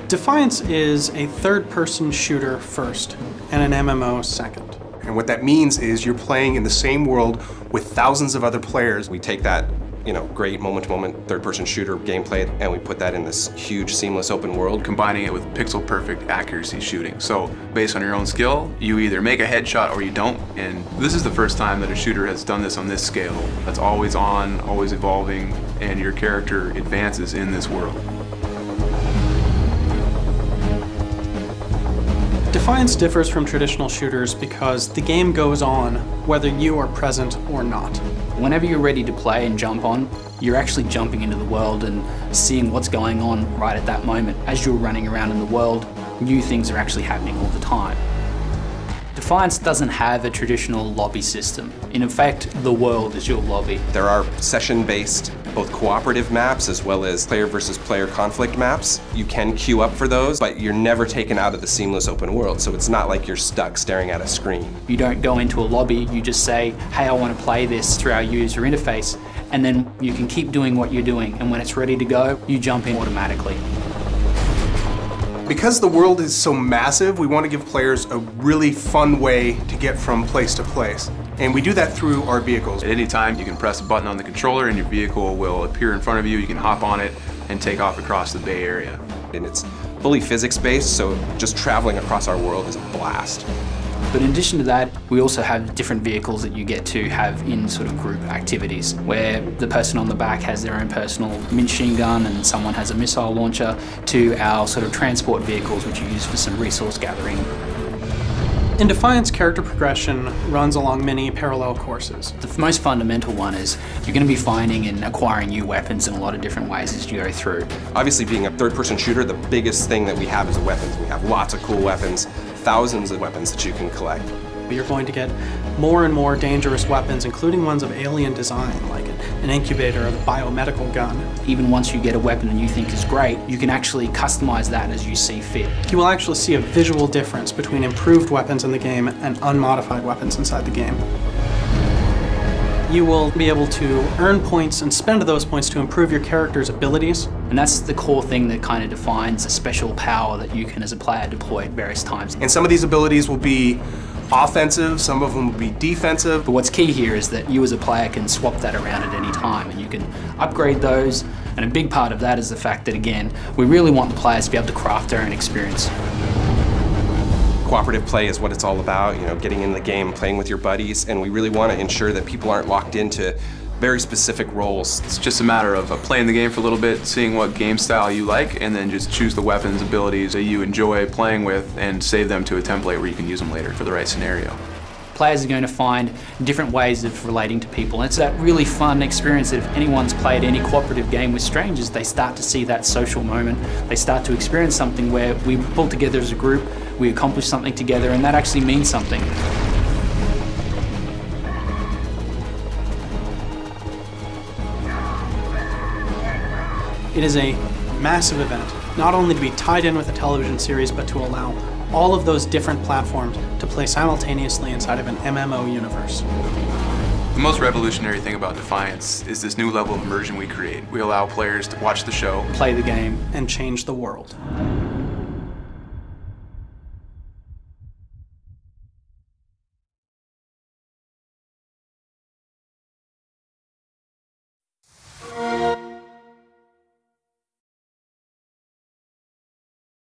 Defiance is a third-person shooter first, and an MMO second. And what that means is you're playing in the same world with thousands of other players. We take that, great moment-to-moment third-person shooter gameplay, and we put that in this huge, seamless open world. Combining it with pixel-perfect accuracy shooting. So, based on your own skill, you either make a headshot or you don't, and this is the first time that a shooter has done this on this scale. That's always on, always evolving, and your character advances in this world. Defiance differs from traditional shooters because the game goes on whether you are present or not. Whenever you're ready to play and jump on, you're actually jumping into the world and seeing what's going on right at that moment. As you're running around in the world, new things are actually happening all the time. Defiance doesn't have a traditional lobby system. In effect, the world is your lobby. There are session-based, both cooperative maps as well as player versus player conflict maps. You can queue up for those, but you're never taken out of the seamless open world, so it's not like you're stuck staring at a screen. You don't go into a lobby, you just say, hey, I want to play this through our user interface, and then you can keep doing what you're doing, and when it's ready to go, you jump in automatically. Because the world is so massive, we want to give players a really fun way to get from place to place. And we do that through our vehicles. At any time, you can press a button on the controller and your vehicle will appear in front of you. You can hop on it and take off across the Bay Area. And it's fully physics-based, so just traveling across our world is a blast. But in addition to that, we also have different vehicles that you get to have in sort of group activities, where the person on the back has their own personal machine gun and someone has a missile launcher, to our sort of transport vehicles, which you use for some resource gathering. In Defiance, character progression runs along many parallel courses. The most fundamental one is you're going to be finding and acquiring new weapons in a lot of different ways as you go through. Obviously, being a third-person shooter, the biggest thing that we have is weapons. We have lots of cool weapons, thousands of weapons that you can collect. You're going to get more and more dangerous weapons, including ones of alien design, like an incubator or the biomedical gun. Even once you get a weapon that you think is great, you can actually customize that as you see fit. You will actually see a visual difference between improved weapons in the game and unmodified weapons inside the game. You will be able to earn points and spend those points to improve your character's abilities. And that's the core thing that kind of defines a special power that you can, as a player, deploy at various times. And some of these abilities will be offensive, some of them will be defensive. But what's key here is that you as a player can swap that around at any time and you can upgrade those. And a big part of that is the fact that, again, we really want the players to be able to craft their own experience. Cooperative play is what it's all about, getting in the game, playing with your buddies, and we really want to ensure that people aren't locked into very specific roles. It's just a matter of playing the game for a little bit, seeing what game style you like, and then just choose the weapons, abilities that you enjoy playing with and save them to a template where you can use them later for the right scenario. Players are going to find different ways of relating to people. And it's that really fun experience that if anyone's played any cooperative game with strangers, they start to see that social moment. They start to experience something where we pull together as a group, we accomplish something together, and that actually means something. It is a massive event, not only to be tied in with a television series, but to allow all of those different platforms to play simultaneously inside of an MMO universe. The most revolutionary thing about Defiance is this new level of immersion we create. We allow players to watch the show, play the game, and change the world.